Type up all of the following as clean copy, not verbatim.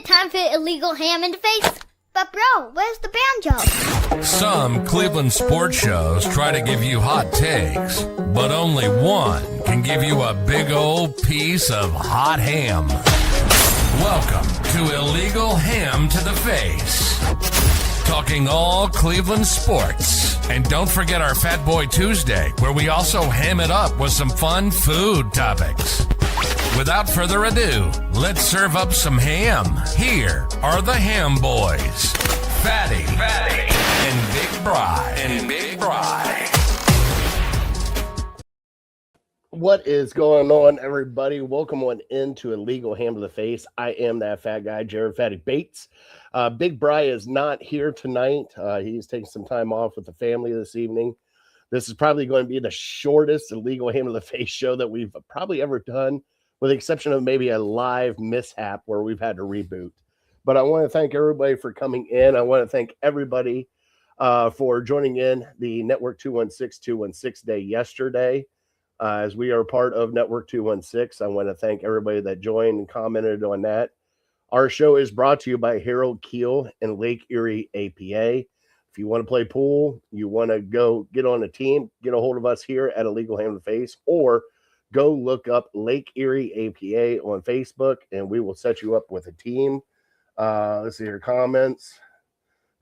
it time for illegal ham in the face? But bro, where's the banjo? Some Cleveland sports shows try to give you hot takes, but only one can give you a big old piece of hot ham. Welcome to Illegal Ham to the Face. Talking all Cleveland sports. And don't forget our Fat Boy Tuesday, where we also ham it up with some fun food topics. Without further ado, let's serve up some ham. Here are the Ham Boys, Fatty, and Big Bry. What is going on, everybody? Welcome on into Illegal Ham to the Face. I am that fat guy, Jared Fatty Bates. Big Bry is not here tonight. He's taking some time off with the family this evening. This is probably going to be the shortest Illegal Ham to the Face show that we've probably ever done, with the exception of maybe a live mishap where we've had to reboot. But I want to thank everybody for coming in. I want to thank everybody for joining in the Network 216 Day yesterday. As we are part of Network 216, I want to thank everybody that joined and commented on that. Our show is brought to you by Harold Keel and Lake Erie APA. If you want to play pool, you want to go get on a team, get a hold of us here at Illegal Ham to the Face, or go look up Lake Erie APA on Facebook, and we will set you up with a team. Let's see your comments.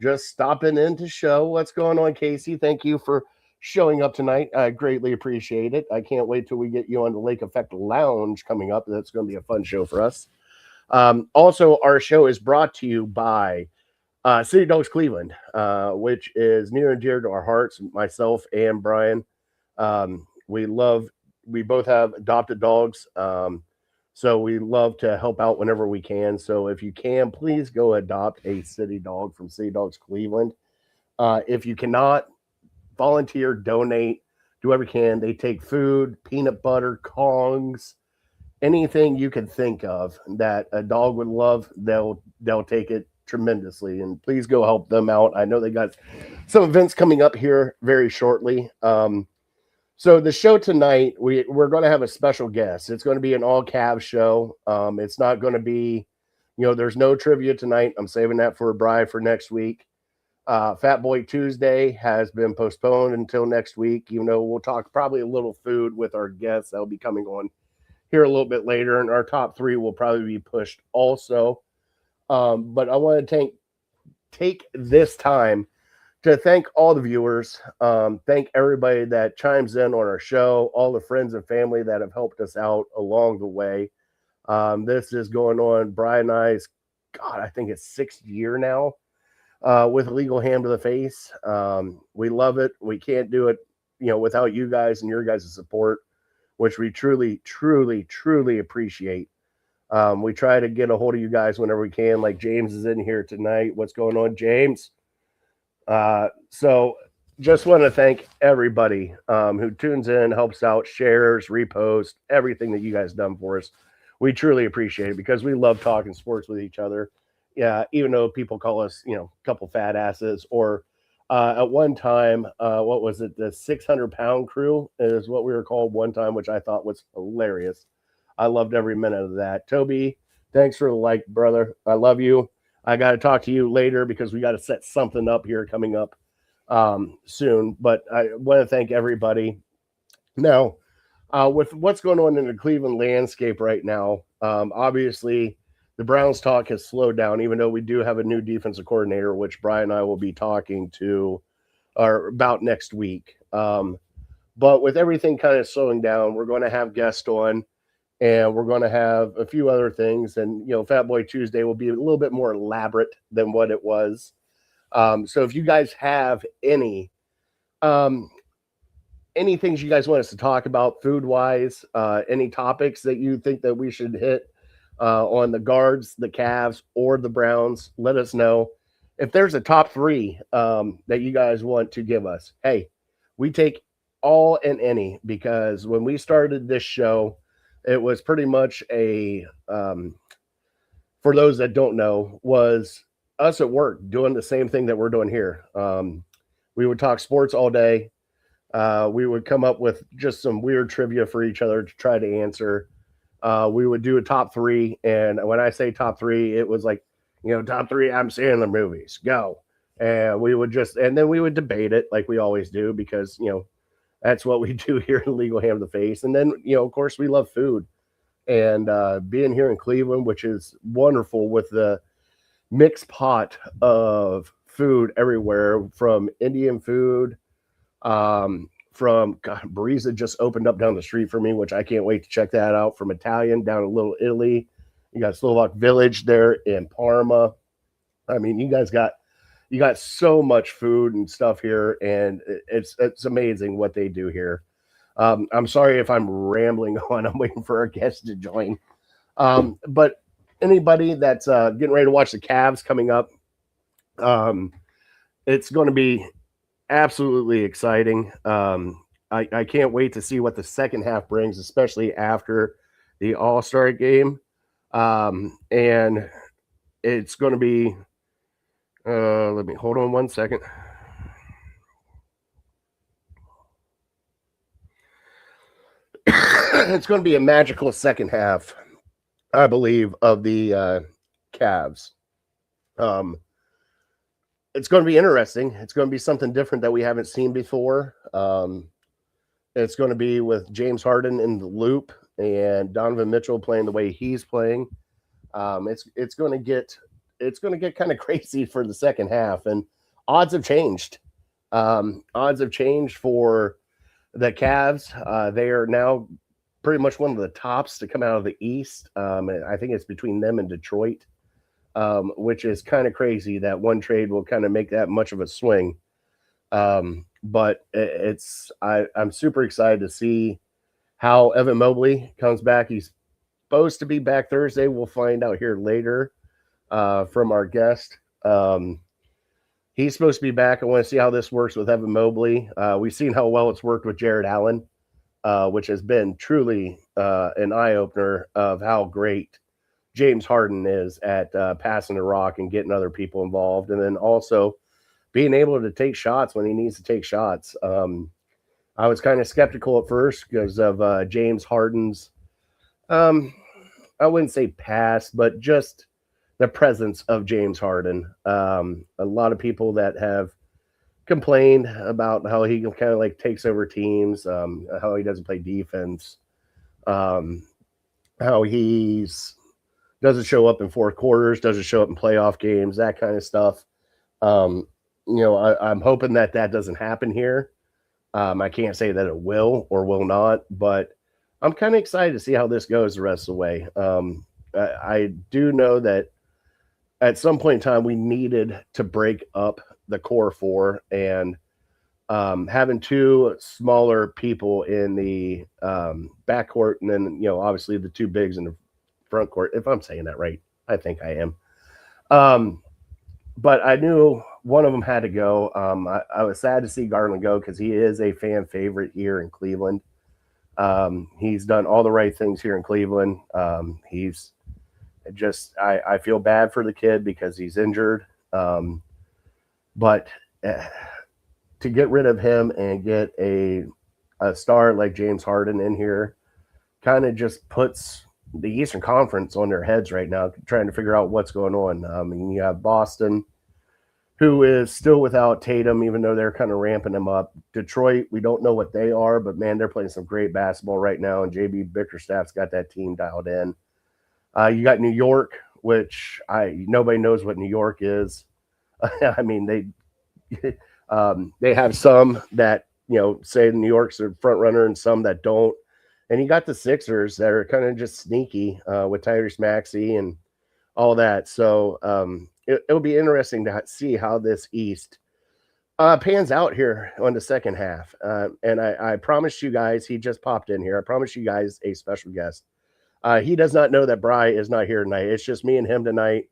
Just stopping in to show what's going on, Casey. Thank you for showing up tonight. I greatly appreciate it. I can't wait till we get you on the Lake Effect Lounge coming up. That's going to be a fun show for us. Also, our show is brought to you by City Dogs Cleveland, which is near and dear to our hearts, myself and Brian. We both have adopted dogs, so we love to help out whenever we can. So if you can, please go adopt a city dog from City Dogs Cleveland. If you cannot, volunteer, donate, do whatever you can. They take food, peanut butter, Kongs, anything you can think of that a dog would love, they'll take it tremendously. And please go help them out. I know they got some events coming up here very shortly. So the show tonight, we're going to have a special guest. It's going to be an all-Cavs show. It's not going to be, there's no trivia tonight. I'm saving that for a Bri for next week. Fat Boy Tuesday has been postponed until next week. We'll talk probably a little food with our guests that'll be coming on here a little bit later, and our top three will probably be pushed also. But I want to take this time to thank all the viewers, thank everybody that chimes in on our show, all the friends and family that have helped us out along the way. This is going on, Brian and I's, I think it's 6th year now with Illegal Ham to the Face. We love it. We can't do it, without you guys and your guys' support, which we truly, truly, truly appreciate. We try to get a hold of you guys whenever we can. Like James is in here tonight. What's going on, James? So just want to thank everybody who tunes in, helps out, shares, reposts, everything that you guys done for us. We truly appreciate it because we love talking sports with each other. Yeah, even though people call us, a couple fat asses, or at one time, what was it? The 600-pound crew is what we were called one time, which I thought was hilarious. I loved every minute of that. Toby, thanks for the like, brother. I love you. I got to talk to you later because we got to set something up here coming up soon. But I want to thank everybody. Now, with what's going on in the Cleveland landscape right now, obviously the Browns talk has slowed down, even though we do have a new defensive coordinator, which Brian and I will be talking to or about next week. But with everything kind of slowing down, we're going to have guests on. And we're going to have a few other things. And, Fat Boy Tuesday will be a little bit more elaborate than what it was. So if you guys have any things you guys want us to talk about food-wise, any topics that you think that we should hit on the guards, the Cavs, or the Browns, let us know. If there's a top three that you guys want to give us, hey, we take all and any, because when we started this show, it was pretty much for those that don't know, was us at work doing the same thing that we're doing here. We would talk sports all day. We would come up with just some weird trivia for each other to try to answer. We would do a top three. And when I say top three, it was like Top three Adam Sandler movies, go. And then we would debate it like we always do because, that's what we do here in Legal Ham to the Face. And then, of course, we love food. And being here in Cleveland, which is wonderful with the mixed pot of food everywhere from Indian food, from Barisa just opened up down the street for me, which I can't wait to check that out. From Italian down to Little Italy, you got Slovak Village there in Parma. I mean, you got so much food and stuff here, and it's amazing what they do here. I'm sorry if I'm rambling on. I'm waiting for our guests to join. But anybody that's getting ready to watch the Cavs coming up, um, it's going to be absolutely exciting. I can't wait to see what the second half brings, especially after the All-Star game. And it's going to be, let me hold on one second. It's going to be a magical second half, I believe, of the Cavs. It's going to be interesting. It's going to be something different that we haven't seen before. It's going to be with James Harden in the loop and Donovan Mitchell playing the way he's playing. It's going to get kind of crazy for the second half, and odds have changed. Odds have changed for the Cavs. They are now pretty much one of the tops to come out of the East. I think it's between them and Detroit, which is kind of crazy that one trade will kind of make that much of a swing. But I'm super excited to see how Evan Mobley comes back. He's supposed to be back Thursday. We'll find out here later from our guest. He's supposed to be back. I want to see how this works with Evan Mobley. We've seen how well it's worked with Jared Allen, which has been truly an eye-opener of how great James Harden is at passing the rock and getting other people involved. And then also being able to take shots when he needs to take shots. I was kind of skeptical at first because of James Harden's, I wouldn't say past, but just the presence of James Harden. A lot of people that have complained about how he kind of like takes over teams, how he doesn't play defense, how he's doesn't show up in fourth quarters, doesn't show up in playoff games, that kind of stuff. I'm hoping that doesn't happen here. I can't say that it will or will not, but I'm kind of excited to see how this goes the rest of the way. I do know that at some point in time, we needed to break up the core four, and having two smaller people in the backcourt, and then, obviously the two bigs in the front court, if I'm saying that right. I think I am. But I knew one of them had to go. I was sad to see Garland go because he is a fan favorite here in Cleveland. He's done all the right things here in Cleveland. He's just, I feel bad for the kid because he's injured. But to get rid of him and get a star like James Harden in here kind of just puts the Eastern Conference on their heads right now, trying to figure out what's going on. And you have Boston, who is still without Tatum, even though they're kind of ramping him up. Detroit, we don't know what they are, but man, they're playing some great basketball right now, and JB Bickerstaff's got that team dialed in. You got New York, which nobody knows what New York is. I mean, they have some that say New York's a front runner, and some that don't. And you got the Sixers that are kind of just sneaky with Tyrese Maxey and all that. So it'll be interesting to see how this East pans out here on the second half. And I promised you guys, he just popped in here. I promised you guys a special guest. He does not know that Bri is not here tonight. It's just me and him tonight.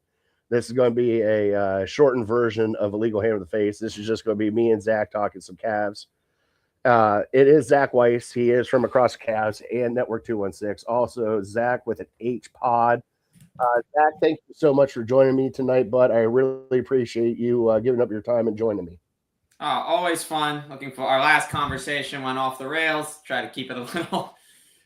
This is going to be a shortened version of Illegal Hand of the Face. This is just going to be me and Zach talking some Cavs. It is Zach Weiss. He is from across the Cavs and Network 216. Also, Zach with an H pod. Zach, thank you so much for joining me tonight, bud. I really appreciate you giving up your time and joining me. Always fun. Looking for our last conversation went off the rails. Try to keep it a little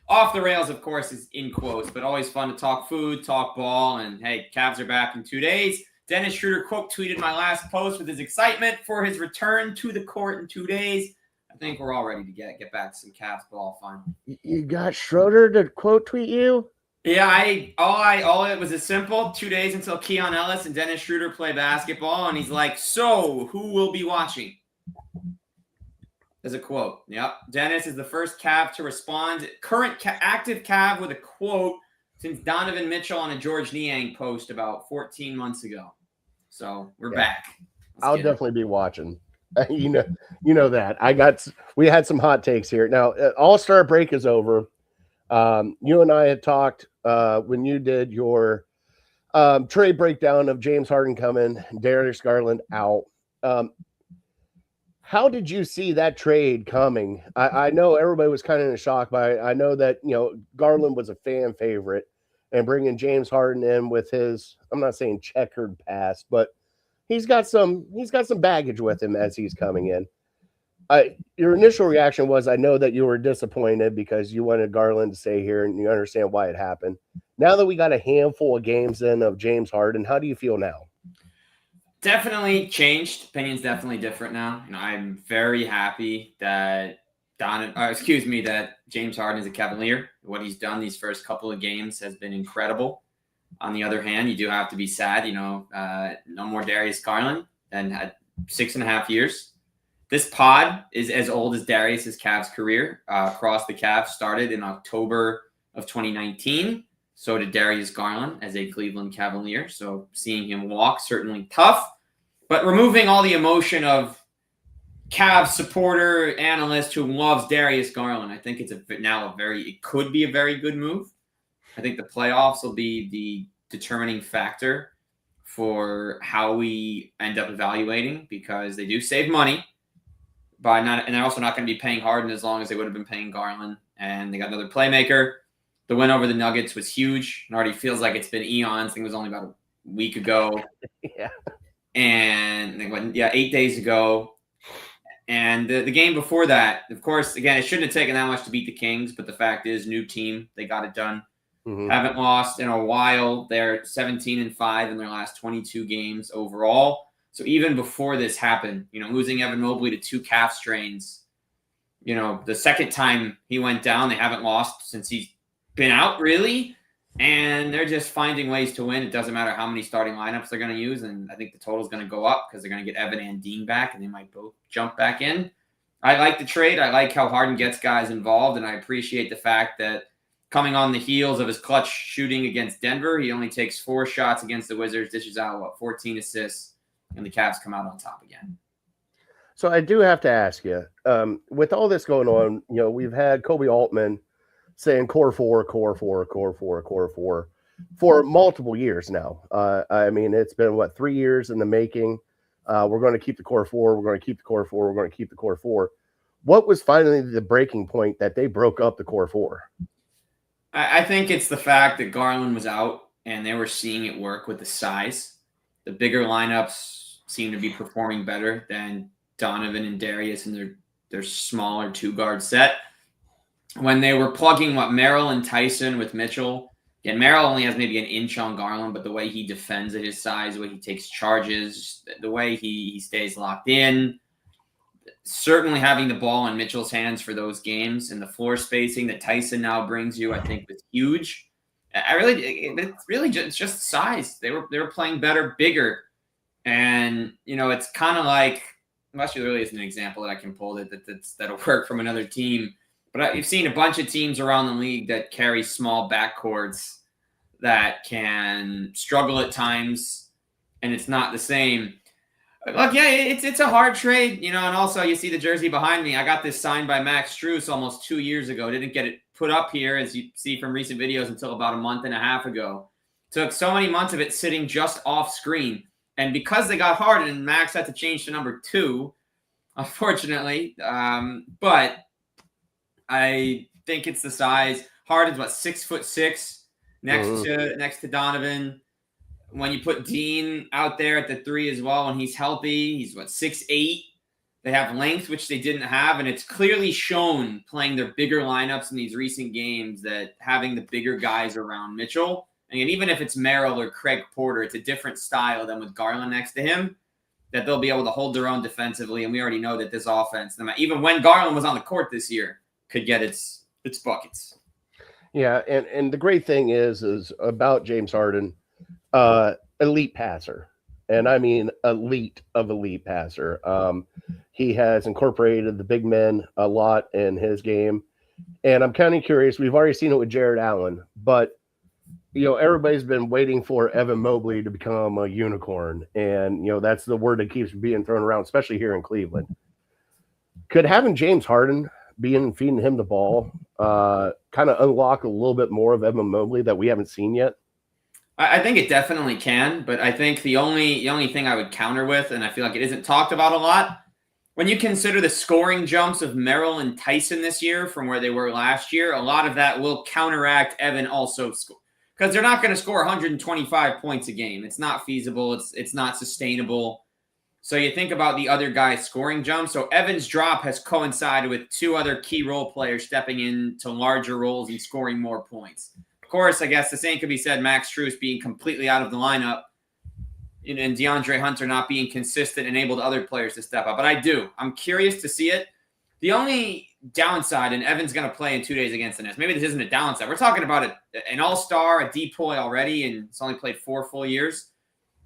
off the rails, of course, is in quotes, but always fun to talk food, talk ball, and hey, Cavs are back in 2 days. Dennis Schroeder quote tweeted my last post with his excitement for his return to the court in 2 days. I think we're all ready to get back to some Cavs ball finally. You got Schroeder to quote tweet you? Yeah, all it was as simple. 2 days until Keon Ellis and Dennis Schroeder play basketball, and he's like, "So who will be watching?" There's a quote. Yep, Dennis is the first Cav to respond. Current active Cav with a quote since Donovan Mitchell on a George Niang post about 14 months ago. So we're back. I'll definitely be watching. You know that. We had some hot takes here. Now, All-Star break is over. You and I had talked when you did your trade breakdown of James Harden coming, Darius Garland out. How did you see that trade coming? I know everybody was kind of in shock, but I know that Garland was a fan favorite, and bringing James Harden in with his, I'm not saying checkered past, but he's got some baggage with him as he's coming in. Your initial reaction was, I know that you were disappointed because you wanted Garland to stay here, and you understand why it happened. Now that we got a handful of games in of James Harden, how do you feel now? Definitely changed. Opinion's definitely different now. I'm very happy that that James Harden is a Cavalier. What he's done these first couple of games has been incredible. On the other hand, you do have to be sad. No more Darius Garland, and had 6.5 years. This pod is as old as Darius's Cavs career. Across the Cavs started in October of 2019. So did Darius Garland as a Cleveland Cavalier. So seeing him walk, certainly tough. But removing all the emotion of Cavs supporter, analyst who loves Darius Garland, I think it could be a very good move. I think the playoffs will be the determining factor for how we end up evaluating, because they do save money. And they're also not going to be paying Harden as long as they would have been paying Garland. And they got another playmaker. The win over the Nuggets was huge. It already feels like it's been eons. I think it was only about a week ago. Yeah. And 8 days ago. And the game before that, of course, again, it shouldn't have taken that much to beat the Kings. But the fact is, new team, they got it done. Mm-hmm. Haven't lost in a while. They're 17-5 in their last 22 games overall. So even before this happened, losing Evan Mobley to 2 calf strains, the second time he went down, they haven't lost since he's been out, really. And they're just finding ways to win. It doesn't matter how many starting lineups they're going to use. And I think the total is going to go up because they're going to get Evan and Dean back, and they might both jump back in. I like the trade. I like how Harden gets guys involved. And I appreciate the fact that coming on the heels of his clutch shooting against Denver, he only takes 4 shots against the Wizards, dishes out, 14 assists. And the Cavs come out on top again. So I do have to ask you, with all this going on, we've had Kobe Altman saying core four for multiple years now. It's been 3 years in the making. We're going to keep the core four. We're going to keep the core four. We're going to keep the core four. What was finally the breaking point that they broke up the core four? I think it's the fact that Garland was out and they were seeing it work with the size. The bigger lineups seem to be performing better than Donovan and Darius and their smaller 2-guard set. When they were plugging Merrill and Tyson with Mitchell, and Merrill only has maybe an inch on Garland, but the way he defends at his size, the way he takes charges, the way he stays locked in, certainly having the ball in Mitchell's hands for those games and the floor spacing that Tyson now brings you, I think was huge. It's just size. They were playing better, bigger. And, it's kind of like, unless there really isn't an example that I can pull that'll work from another team. But I've seen a bunch of teams around the league that carry small backcourts that can struggle at times, and it's not the same. Look, yeah, it's a hard trade, and also you see the jersey behind me. I got this signed by Max Strus almost 2 years ago. Didn't get it put up here, as you see from recent videos, until about a month and a half ago. Took so many months of it sitting just off screen. And because they got Harden, and Max had to change to number 2, unfortunately. But I think it's the size. Harden's 6'6" next to Donovan. When you put Dean out there at the 3 as well, when he's healthy, he's 6'8". They have length, which they didn't have, and it's clearly shown playing their bigger lineups in these recent games that having the bigger guys around Mitchell And even if it's Merrill or Craig Porter, it's a different style than with Garland next to him, that they'll be able to hold their own defensively. And we already know that this offense, even when Garland was on the court this year, could get its buckets. Yeah, and the great thing is about James Harden, elite passer. And I mean elite passer. He has incorporated the big men a lot in his game. And I'm kind of curious. We've already seen it with Jared Allen, but everybody's been waiting for Evan Mobley to become a unicorn. And that's the word that keeps being thrown around, especially here in Cleveland. Could having James Harden feeding him the ball kind of unlock a little bit more of Evan Mobley that we haven't seen yet? I think it definitely can, but I think the only thing I would counter with, and I feel like it isn't talked about a lot, when you consider the scoring jumps of Merrill and Tyson this year from where they were last year, a lot of that will counteract Evan also score, because they're not going to score 125 points a game. It's not feasible. It's not sustainable. So you think about the other guy's scoring jump. So Evan's drop has coincided with two other key role players stepping into larger roles and scoring more points. Of course, I guess the same could be said Max Strus being completely out of the lineup and DeAndre Hunter not being consistent enabled other players to step up. But I'm curious to see it. The only downside, and Evan's going to play in 2 days against the Nets. Maybe this isn't a downside. We're talking about an all-star, a DPOY already, and it's only played 4 full years.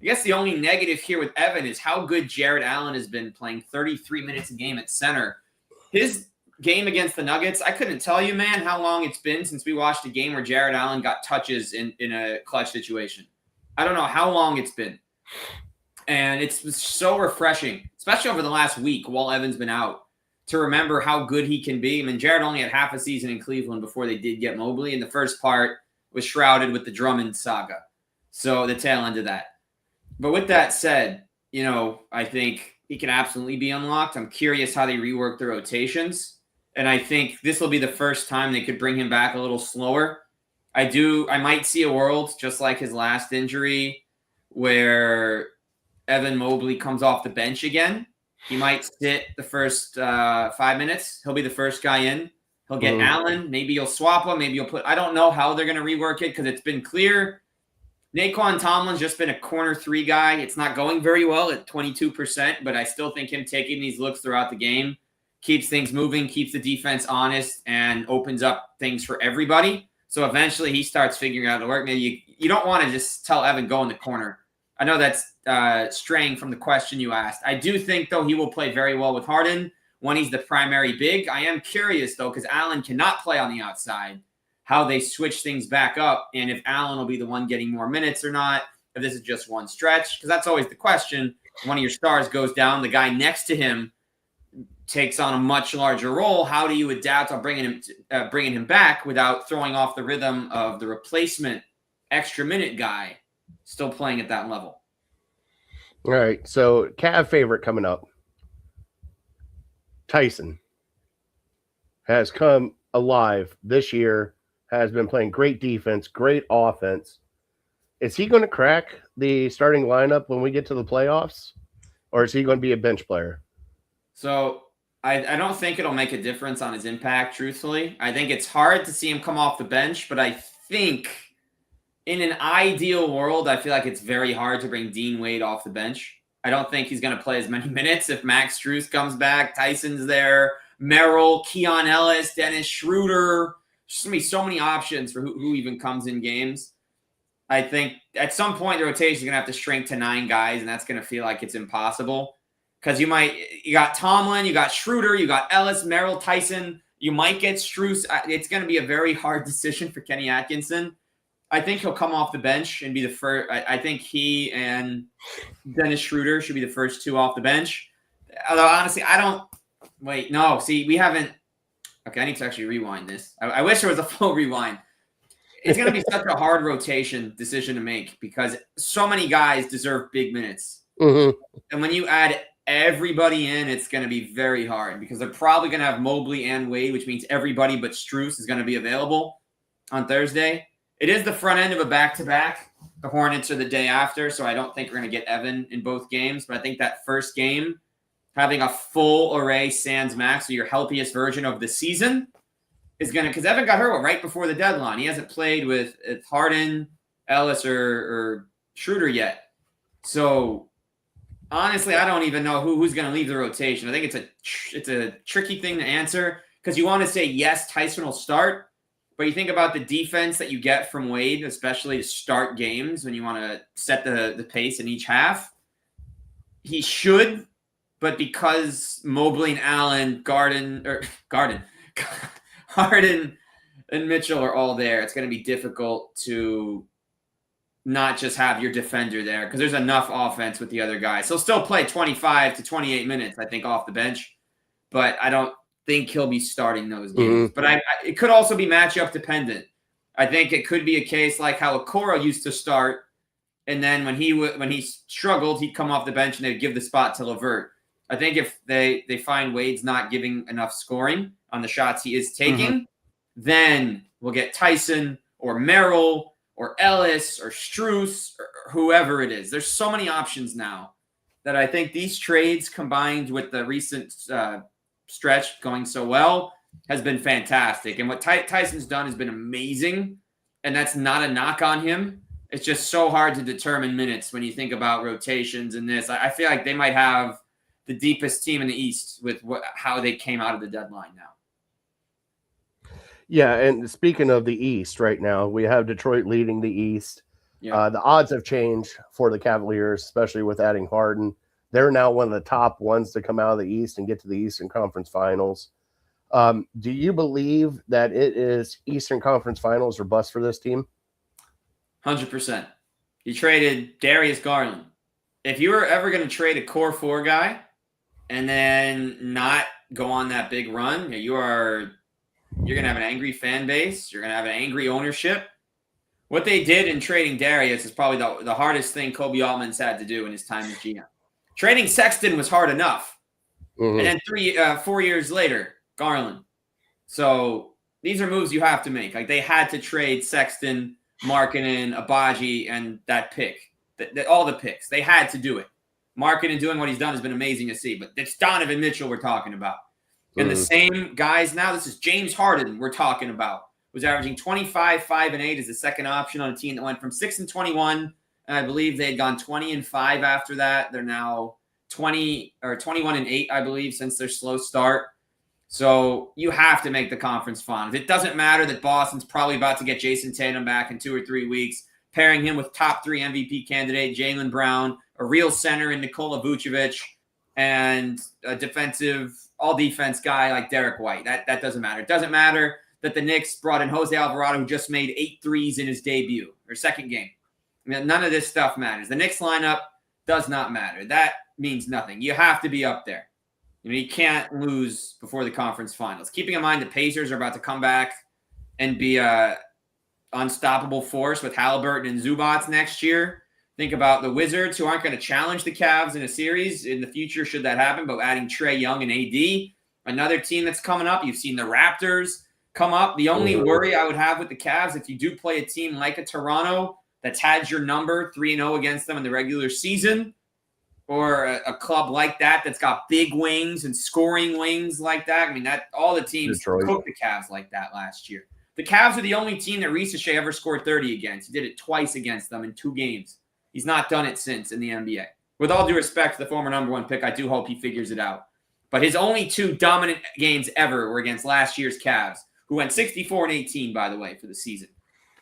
I guess the only negative here with Evan is how good Jared Allen has been playing 33 minutes a game at center. His game against the Nuggets, I couldn't tell you, man, how long it's been since we watched a game where Jared Allen got touches in a clutch situation. I don't know how long it's been. And it's so refreshing, especially over the last week while Evan's been out, to remember how good he can be. I mean, Jared only had half a season in Cleveland before they did get Mobley, and the first part was shrouded with the Drummond saga. So the tail end of that. But with that said, I think he can absolutely be unlocked. I'm curious how they rework the rotations. And I think this will be the first time they could bring him back a little slower. I might see a world, just like his last injury, where Evan Mobley comes off the bench again. He might sit the first 5 minutes. He'll be the first guy in. He'll get Allen. Maybe you'll swap him. Maybe you'll I don't know how they're going to rework it, because it's been clear Naquan Tomlin's just been a corner 3 guy. It's not going very well at 22%, but I still think him taking these looks throughout the game keeps things moving, keeps the defense honest, and opens up things for everybody. So eventually he starts figuring out the work. Maybe you don't want to just tell Evan, go in the corner. I know that's straying from the question you asked. I do think, though, he will play very well with Harden when he's the primary big. I am curious, though, because Allen cannot play on the outside, how they switch things back up, and if Allen will be the one getting more minutes or not, if this is just one stretch, because that's always the question. One of your stars goes down, the guy next to him takes on a much larger role. How do you adapt on bringing him back without throwing off the rhythm of the replacement extra minute guy still playing at that level? All right, so Cav favorite coming up. Tyson has come alive this year, has been playing great defense, great offense. Is he going to crack the starting lineup when we get to the playoffs, or is he going to be a bench player? So I don't think it'll make a difference on his impact, truthfully. I think it's hard to see him come off the bench, but I think in an ideal world, I feel like it's very hard to bring Dean Wade off the bench. I don't think he's going to play as many minutes if Max Strus comes back, Tyson's there, Merrill, Keon Ellis, Dennis Schroeder. There's going to be so many options for who even comes in games. I think at some point the rotation is going to have to shrink to 9 guys, and that's going to feel like it's impossible. Because you got Tomlin, you got Schroeder, you got Ellis, Merrill, Tyson. You might get Strus. It's going to be a very hard decision for Kenny Atkinson. I think he'll come off the bench and be the first. I think he and Dennis Schroeder should be the first 2 off the bench. Although, honestly, I don't – wait, no. See, we haven't – okay, I need to actually rewind this. I wish there was a full rewind. It's going to be such a hard rotation decision to make because so many guys deserve big minutes. Mm-hmm. And when you add everybody in, it's going to be very hard because they're probably going to have Mobley and Wade, which means everybody but Strus is going to be available on Thursday. It is the front end of a back-to-back. The Hornets are the day after, so I don't think we're going to get Evan in both games. But I think that first game, having a full array sans Max, so your healthiest version of the season, is going to – because Evan got hurt right before the deadline. He hasn't played with Harden Ellis or Schroeder yet. So honestly, I don't even know who's going to leave the rotation. I think it's a tricky thing to answer because you want to say, yes, Tyson will start, but you think about the defense that you get from Wade, especially to start games when you want to set the pace in each half. He should, but because Mobley and Allen, Harden and Mitchell are all there, it's going to be difficult to not just have your defender there because there's enough offense with the other guys. He'll still play 25 to 28 minutes, I think, off the bench, but I don't think he'll be starting those games. Mm-hmm. But it could also be matchup dependent. I think it could be a case like how Okoro used to start, and then when he struggled, he'd come off the bench and they'd give the spot to LeVert. I think if they find Wade's not giving enough scoring on the shots he is taking, then we'll get Tyson or Merrill or Ellis or Strus or whoever it is. There's so many options now that I think these trades combined with the recent stretch going so well has been fantastic. And what Tyson's done has been amazing, and that's not a knock on him. It's just so hard to determine minutes when you think about rotations and this. I feel like they might have the deepest team in the East with how they came out of the deadline now. Yeah, and speaking of the East right now, we have Detroit leading the East. Yeah. The odds have changed for the Cavaliers, especially with adding Harden. They're now one of the top ones to come out of the East and get to the Eastern Conference Finals. Do you believe that it is Eastern Conference Finals or bust for this team? 100%. You traded Darius Garland. If you were ever going to trade a core 4 guy and then not go on that big run, you're going to have an angry fan base. You're going to have an angry ownership. What they did in trading Darius is probably the hardest thing Kobe Altman's had to do in his time as GM. Trading Sexton was hard enough. Mm-hmm. And then 4 years later, Garland. So these are moves you have to make. Like they had to trade Sexton, Markkanen, Abaji, and that pick. All the picks. They had to do it. Markkanen doing what he's done has been amazing to see. But it's Donovan Mitchell we're talking about. And the same guys now, this is James Harden we're talking about, was averaging 25, 5, and 8 as the second option on a team that went from 6 and 21. And I believe they had gone 20 and 5 after that. They're now 20 or 21 and 8, I believe, since their slow start. So you have to make the conference finals. It doesn't matter that Boston's probably about to get Jason Tatum back in 2 or 3 weeks, pairing him with top 3 MVP candidate Jaylen Brown, a real center in Nikola Vucevic, and a all-defense guy like Derek White. That doesn't matter. It doesn't matter that the Knicks brought in Jose Alvarado, who just made 8 threes in his debut or second game. I mean, none of this stuff matters. The Knicks lineup does not matter. That means nothing. You have to be up there. You can't lose before the conference finals. Keeping in mind the Pacers are about to come back and be a unstoppable force with Halliburton and Zubats next year. Think about the Wizards, who aren't going to challenge the Cavs in a series in the future should that happen, but adding Trae Young and AD, another team that's coming up. You've seen the Raptors come up. The only worry I would have with the Cavs, if you do play a team like a Toronto that's had your number 3-0 against them in the regular season, or a club like that that's got big wings and scoring wings like that. I mean, all the teams cooked the Cavs like that last year. The Cavs are the only team that Risache ever scored 30 against. He did it twice against them in 2 games. He's not done it since in the NBA. With all due respect to the former number 1 pick, I do hope he figures it out. But his only 2 dominant games ever were against last year's Cavs, who went 64 and 18, by the way, for the season.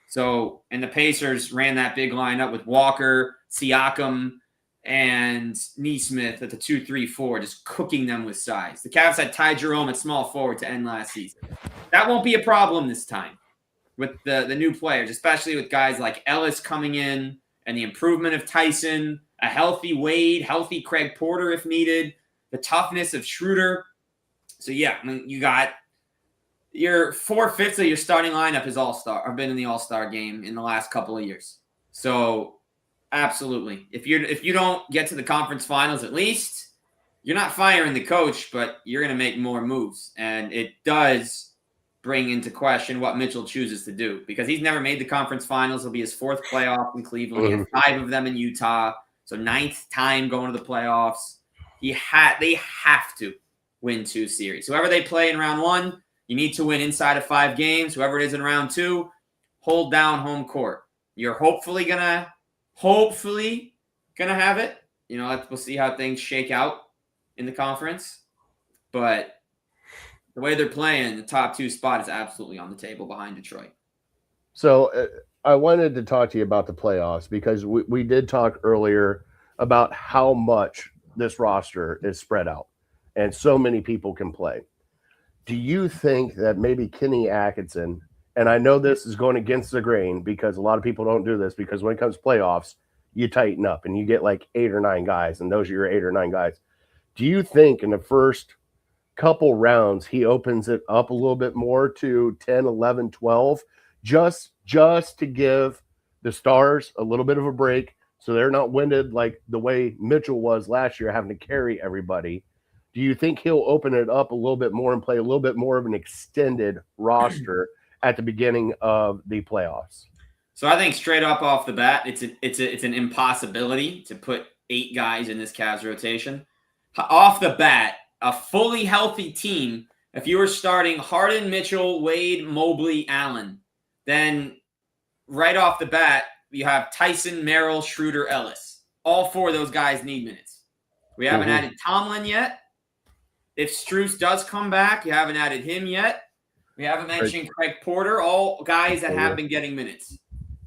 So, and the Pacers ran that big lineup with Walker, Siakam, and Nesmith at the 2-3-4, just cooking them with size. The Cavs had Ty Jerome at small forward to end last season. That won't be a problem this time with the new players, especially with guys like Ellis coming in and the improvement of Tyson, a healthy Wade, healthy Craig Porter if needed, the toughness of Schroeder. So, yeah, I mean, you got your 4/5 of your starting lineup is all-star. I've been in the all-star game in the last couple of years. So, absolutely. If you don't get to the conference finals at least, you're not firing the coach, but you're going to make more moves. And it does bring into question what Mitchell chooses to do because he's never made the conference finals. It'll be his 4th playoff in Cleveland. He had 5 of them in Utah. So 9th time going to the playoffs. They have to win 2 series. Whoever they play in round 1, you need to win inside of 5 games. Whoever it is in round 2, hold down home court. You're hopefully gonna have it. We'll see how things shake out in the conference. But the way they're playing, the top 2 spot is absolutely on the table behind Detroit. So I wanted to talk to you about the playoffs because we did talk earlier about how much this roster is spread out and so many people can play. Do you think that maybe Kenny Atkinson, and I know this is going against the grain because a lot of people don't do this, because when it comes to playoffs, you tighten up and you get like 8 or 9 guys, and those are your 8 or 9 guys. Do you think in the first couple rounds he opens it up a little bit more to 10, 11, 12, just to give the Stars a little bit of a break so they're not winded like the way Mitchell was last year, having to carry everybody? Do you think he'll open it up a little bit more and play a little bit more of an extended roster at the beginning of the playoffs? So I think straight up off the bat, it's an impossibility to put 8 guys in this Cavs rotation. Off the bat, a fully healthy team, if you were starting Harden, Mitchell, Wade, Mobley, Allen, then right off the bat, you have Tyson, Merrill, Schroeder, Ellis. All 4 of those guys need minutes. We haven't added Tomlin yet. If Strus does come back, you haven't added him yet. We haven't mentioned Craig Porter, all guys that have been getting minutes.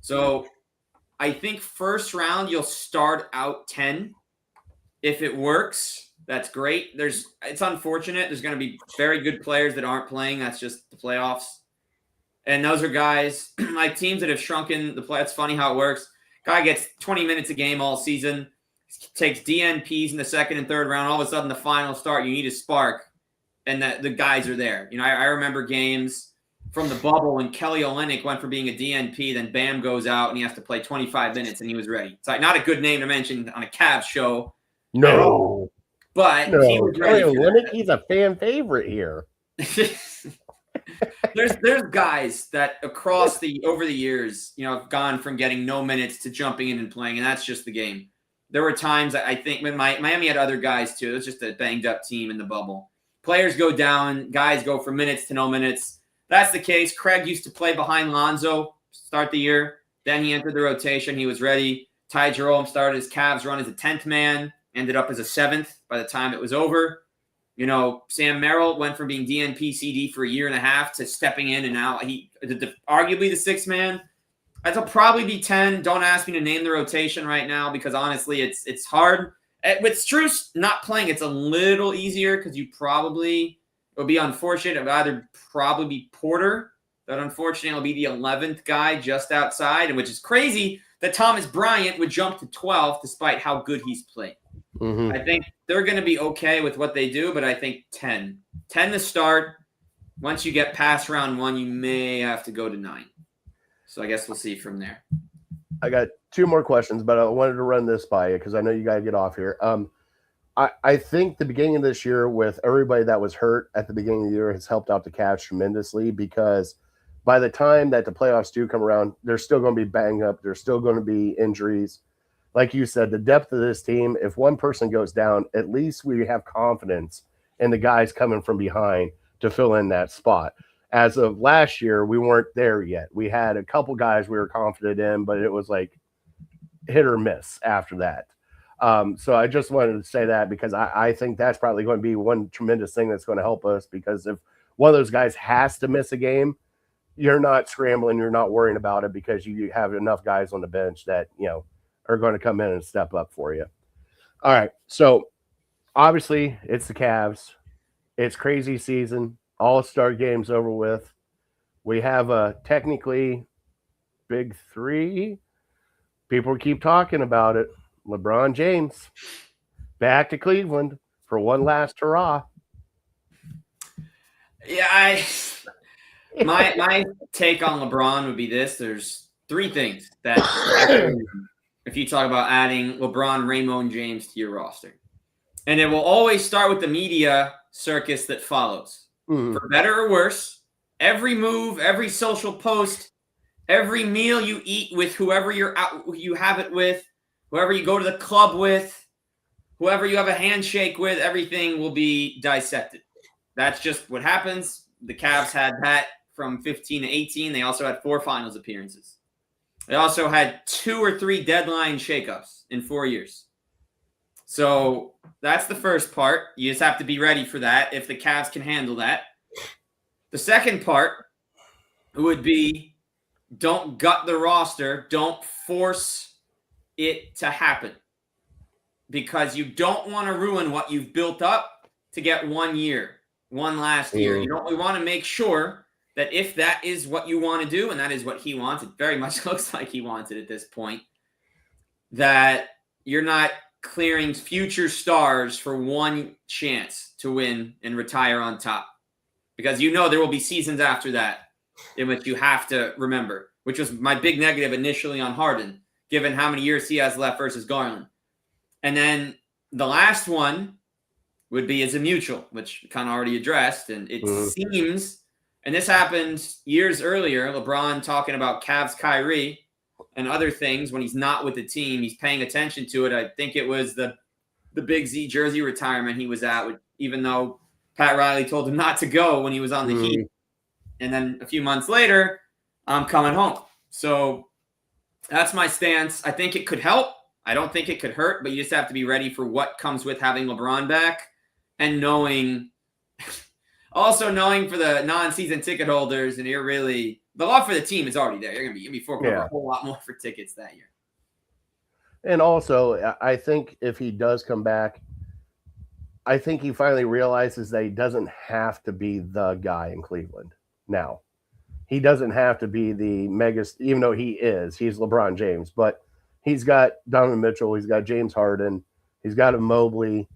So I think first round, you'll start out 10. If it works, that's great. It's unfortunate. There's going to be very good players that aren't playing. That's just the playoffs. And those are guys like teams that have shrunken the play. It's funny how it works. Guy gets 20 minutes a game all season, takes DNPs in the second and third round. All of a sudden, the final start, you need a spark, and the guys are there. I remember games from the bubble when Kelly Olynyk went from being a DNP, then Bam goes out and he has to play 25 minutes, and he was ready. It's like not a good name to mention on a Cavs show. No. But he was ready. Kelly Olynyk, he's a fan favorite here. There's guys that over the years, have gone from getting no minutes to jumping in and playing, and that's just the game. There were times I think when Miami had other guys too. It was just a banged up team in the bubble. Players go down, guys go from minutes to no minutes. That's the case. Craig used to play behind Lonzo, start the year. Then he entered the rotation. He was ready. Ty Jerome started his Cavs run as a 10th man, ended up as a 7th by the time it was over. Sam Merrill went from being DNP CD for a year and a half to stepping in, and now he arguably the 6th man. That'll probably be 10. Don't ask me to name the rotation right now because honestly, it's hard. With Strus not playing, it's a little easier because it would be unfortunate. It would either probably be Porter, but unfortunately, it'll be the 11th guy just outside, and which is crazy that Thomas Bryant would jump to 12 despite how good he's played. Mm-hmm. I think they're going to be okay with what they do, but I think 10. 10 to start. Once you get past round 1, you may have to go to 9. So I guess we'll see from there. I got 2 more questions, but I wanted to run this by you because I know you got to get off here. I think the beginning of this year with everybody that was hurt at the beginning of the year has helped out the Cavs tremendously because by the time that the playoffs do come around, they're still going to be banged up. There's still going to be injuries. Like you said, the depth of this team, if one person goes down, at least we have confidence in the guys coming from behind to fill in that spot. As of last year, we weren't there yet. We had a couple guys we were confident in, but it was like hit or miss after that. So I just wanted to say that because I think that's probably going to be one tremendous thing that's going to help us because if one of those guys has to miss a game, you're not scrambling, you're not worrying about it because you have enough guys on the bench that, are going to come in and step up for you. All right. So obviously it's the Cavs. It's crazy season. All-Star game's over with. We have a technically big 3. People keep talking about it. LeBron James back to Cleveland for one last hurrah. Yeah, my take on LeBron would be this. There's 3 things that if you talk about adding LeBron, Raymond James to your roster. And it will always start with the media circus that follows. For better or worse, every move, every social post, every meal you eat with whoever you have it with, whoever you go to the club with, whoever you have a handshake with, everything will be dissected. That's just what happens. The Cavs had that from 15 to 18. They also had 4 finals appearances. They also had 2 or 3 deadline shakeups in 4 years. So that's the first part. You just have to be ready for that if the Cavs can handle that. The second part would be don't gut the roster. Don't force it to happen. Because you don't want to ruin what you've built up to get 1 year, one last year. You want to make sure that if that is what you want to do, and that is what he wants, it very much looks like he wants it at this point, that you're not clearing future stars for one chance to win and retire on top. Because there will be seasons after that in which you have to remember, which was my big negative initially on Harden, given how many years he has left versus Garland. And then the last one would be as a mutual, which kind of already addressed. And it seems, and this happened years earlier, LeBron talking about Cavs Kyrie and other things when he's not with the team, he's paying attention to it. I think it was the Big Z jersey retirement he was at, even though Pat Riley told him not to go when he was on the Heat. And then a few months later, I'm coming home. So that's my stance. I think it could help. I don't think it could hurt, but you just have to be ready for what comes with having LeBron back and also knowing for the non-season ticket holders, and you're really the love for the team is already there. You're gonna be forking over a whole lot more for tickets that year. And also, I think if he does come back, I think he finally realizes that he doesn't have to be the guy in Cleveland now. He doesn't have to be the mega, even though he's LeBron James, but he's got Donovan Mitchell, he's got James Harden, he's got a Mobley.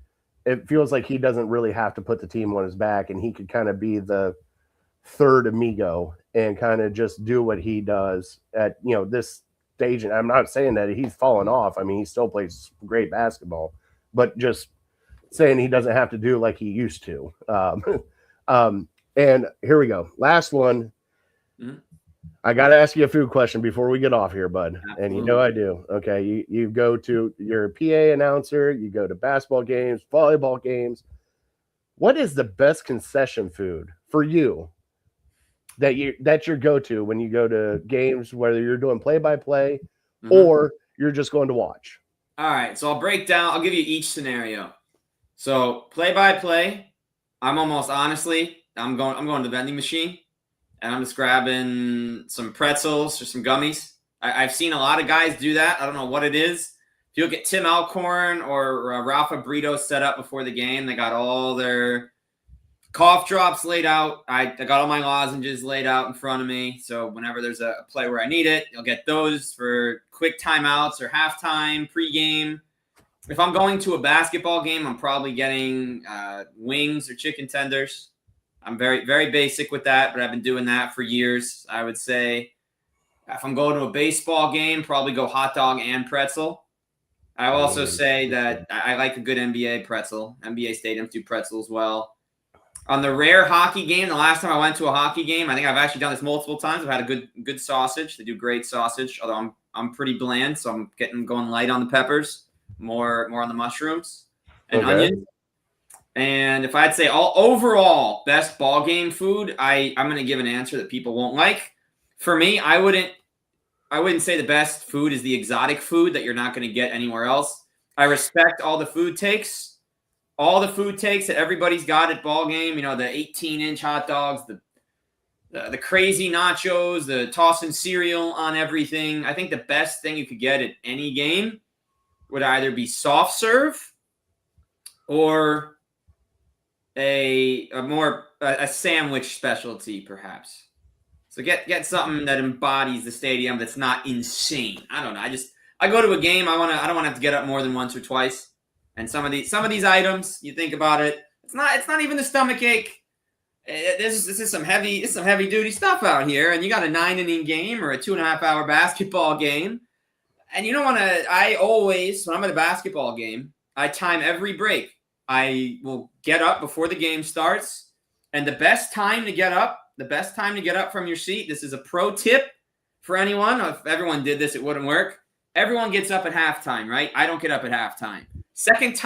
It feels like he doesn't really have to put the team on his back, and he could kind of be the third amigo and kind of just do what he does at this stage. And I'm not saying that he's fallen off. I mean, he still plays great basketball, but just saying he doesn't have to do like he used to. And here we go. Last one. Mm-hmm. I got to ask you a food question before we get off here, bud. Absolutely. And you know I do. Okay. You go to your PA announcer, you go to basketball games, volleyball games. What is the best concession food for you that's your go-to when you go to games, whether you're doing play-by-play or you're just going to watch? All right. So I'll give you each scenario. So play-by-play, I'm going to the vending machine. And I'm just grabbing some pretzels or some gummies. I've seen a lot of guys do that. I don't know what it is. If you look at Tim Alcorn or Rafa Brito set up before the game, they got all their cough drops laid out. I got all my lozenges laid out in front of me. So whenever there's a play where I need it, you'll get those for quick timeouts or halftime, pregame. If I'm going to a basketball game, I'm probably getting wings or chicken tenders. I'm very, very basic with that, but I've been doing that for years. I would say if I'm going to a baseball game, probably go hot dog and pretzel. I also say that I like a good NBA pretzel. NBA stadiums do pretzel as well. On the rare hockey game, the last time I went to a hockey game, I think I've actually done this multiple times. I've had a good sausage. They do great sausage, although I'm pretty bland, so I'm going light on the peppers, more on the mushrooms and onions. And if I'd say overall best ball game food, I'm going to give an answer that people won't like. For me, I wouldn't say the best food is the exotic food that you're not going to get anywhere else. I respect all the food takes that everybody's got at ball game. The 18-inch hot dogs, the crazy nachos, the tossing cereal on everything. I think the best thing you could get at any game would either be soft serve or a sandwich specialty, perhaps. So get something that embodies the stadium that's not insane. I don't know. I go to a game. I don't want to have to get up more than once or twice. And some of these items, you think about it, it's not even the stomach ache. This is some heavy duty stuff out here. And you got a 9-inning game or a 2.5-hour basketball game. And you don't want to. I always, when I'm at a basketball game, I time every break. I will get up before the game starts, and the best time to get up from your seat, this is a pro tip for anyone. If everyone did this, it wouldn't work. Everyone gets up at halftime, right? I don't get up at halftime. Second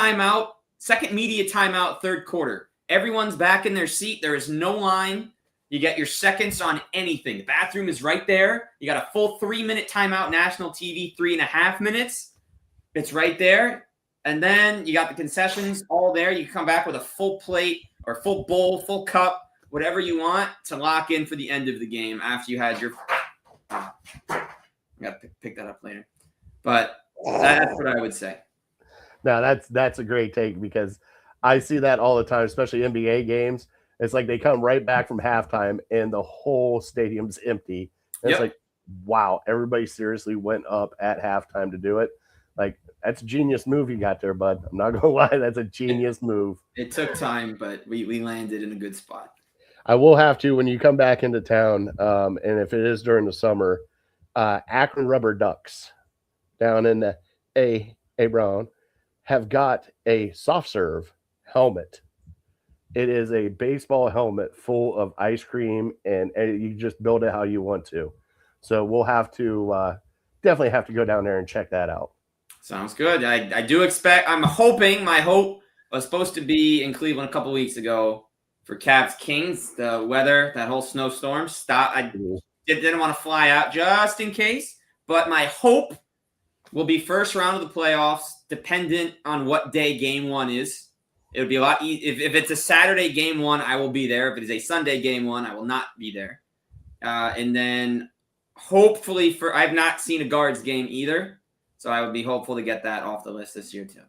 media timeout, third quarter. Everyone's back in their seat. There is no line. You get your seconds on anything. The bathroom is right there. You got a full 3-minute timeout, national TV, 3.5 minutes. It's right there. And then you got the concessions all there. You can come back with a full plate or full bowl, full cup, whatever you want to lock in for the end of the game after you had your I got to pick that up later. But that's what I would say. No, that's a great take because I see that all the time, especially NBA games. It's like they come right back from halftime and the whole stadium's empty. And It's like, wow, everybody seriously went up at halftime to do it. Like, that's a genius move you got there, bud. I'm not gonna lie, that's a genius move. It took time, but we landed in a good spot. I will have to when you come back into town, and if it is during the summer, Akron Rubber Ducks down in the A Brown have got a soft serve helmet. It is a baseball helmet full of ice cream, and you just build it how you want to. So we'll have to definitely have to go down there and check that out. Sounds good. I do expect. I'm hoping. My hope was supposed to be in Cleveland a couple weeks ago for Cavs Kings. The weather, that whole snowstorm, stopped. I didn't want to fly out just in case. But my hope will be first round of the playoffs, dependent on what day game one is. It would be a lot easier. If it's a Saturday game one, I will be there. If it is a Sunday game one, I will not be there. And then hopefully I've not seen a Guards game either. So I would be hopeful to get that off the list this year too.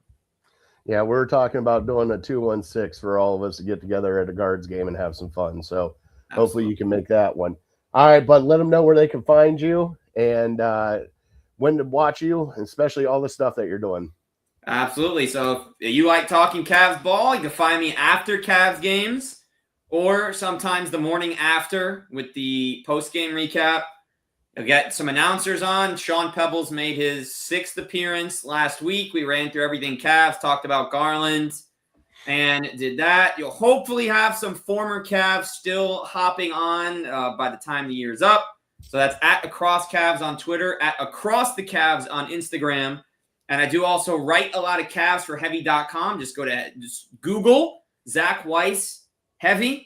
Yeah, we're talking about doing a 2-1-6 for all of us to get together at a Guards game and have some fun. So hopefully you can make that one. All right, bud, let them know where they can find you and when to watch you, especially all the stuff that you're doing. Absolutely. So if you like talking Cavs ball, you can find me after Cavs games or sometimes the morning after with the post-game recap. You'll get some announcers on. Sean Pebbles made his 6th appearance last week. We ran through everything Cavs, talked about Garland, and did that. You'll hopefully have some former Cavs still hopping on by the time the year's up. So that's at Across Cavs on Twitter, at Across the Cavs on Instagram. And I do also write a lot of Cavs for Heavy.com. Just Google Zach Weiss Heavy.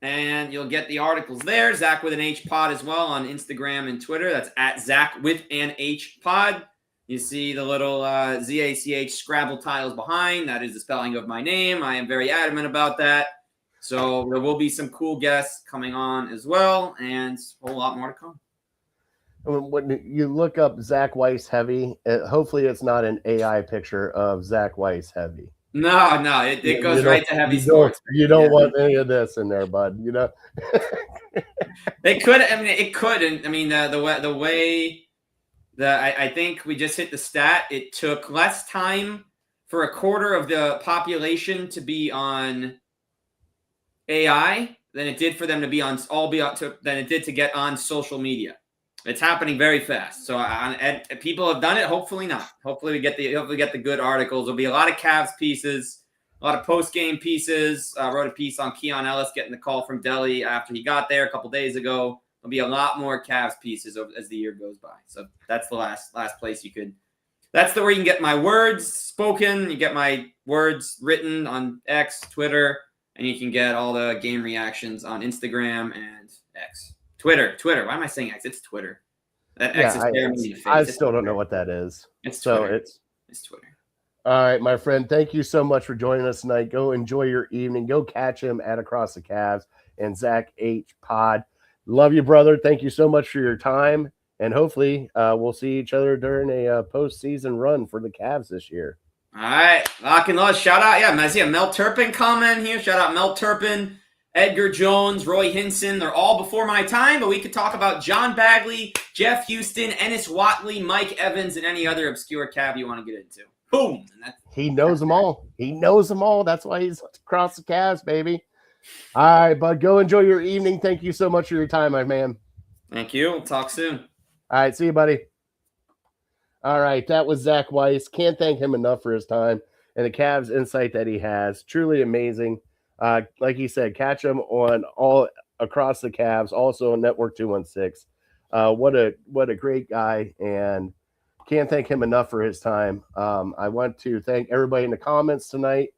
And you'll get the articles there. Zach with an H pod as well on Instagram and Twitter. That's at Zach with an H pod. You see the little ZACH Scrabble tiles behind. That is the spelling of my name. I am very adamant about that. So there will be some cool guests coming on as well, and a whole lot more to come. When you look up Zach Weiss Heavy, hopefully it's not an AI picture of Zach Weiss Heavy. No, it goes right to Heavy Sports. You don't want any of this in there, bud. You know, it could. I mean, it could. And I mean, the way that I think we just hit the stat. It took less time for a quarter of the population to be on AI than it did for them to be on than it did to get on social media. It's happening very fast. So people have done it. Hopefully not. Hopefully we get the good articles. There'll be a lot of Cavs pieces, a lot of post-game pieces. I wrote a piece on Keon Ellis getting the call from Delhi after he got there a couple days ago. There'll be a lot more Cavs pieces as the year goes by. So that's the last place you could. That's where you can get my words spoken. You get my words written on X, Twitter, and you can get all the game reactions on Instagram and X. Twitter. Why am I saying X? It's Twitter. That X is there. I still don't know what that is. It's Twitter. It's Twitter. All right, my friend. Thank you so much for joining us tonight. Go enjoy your evening. Go catch him at Across the Cavs and Zach H Pod. Love you, brother. Thank you so much for your time. And hopefully we'll see each other during a postseason run for the Cavs this year. All right. Lock and load. Shout out. Yeah, I see a Mel Turpin comment here. Shout out Mel Turpin. Edgar Jones, Roy Hinson, they're all before my time, but we could talk about John Bagley, Jeff Houston, Ennis Watley, Mike Evans, and any other obscure Cav you want to get into. Boom. He knows them all. That's why he's Across the Cavs, baby. All right, bud, go enjoy your evening. Thank you so much for your time, my man. Thank you. We'll talk soon. All right, see you, buddy. All right, that was Zach Weiss. Can't thank him enough for his time and the Cavs insight that he has. Truly amazing. Like he said, catch him on all Across the Cavs, also on Network 216. What a great guy, and can't thank him enough for his time. I want to thank everybody in the comments tonight.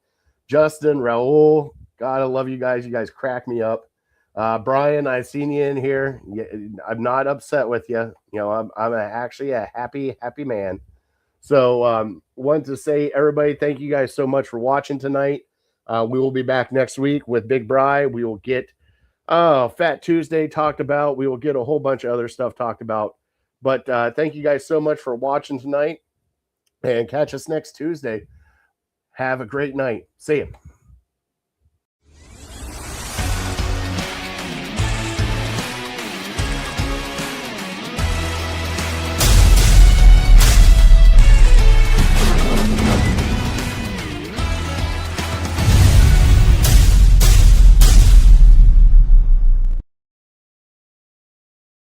Justin, Raul, God, I love you guys. You guys crack me up. Brian, I seen you in here. I'm not upset with you. I'm actually a happy man. So wanted to say, everybody, thank you guys so much for watching tonight. We will be back next week with Big Bri. We will get Fat Tuesday talked about. We will get a whole bunch of other stuff talked about. But thank you guys so much for watching tonight, and catch us next Tuesday. Have a great night. See you.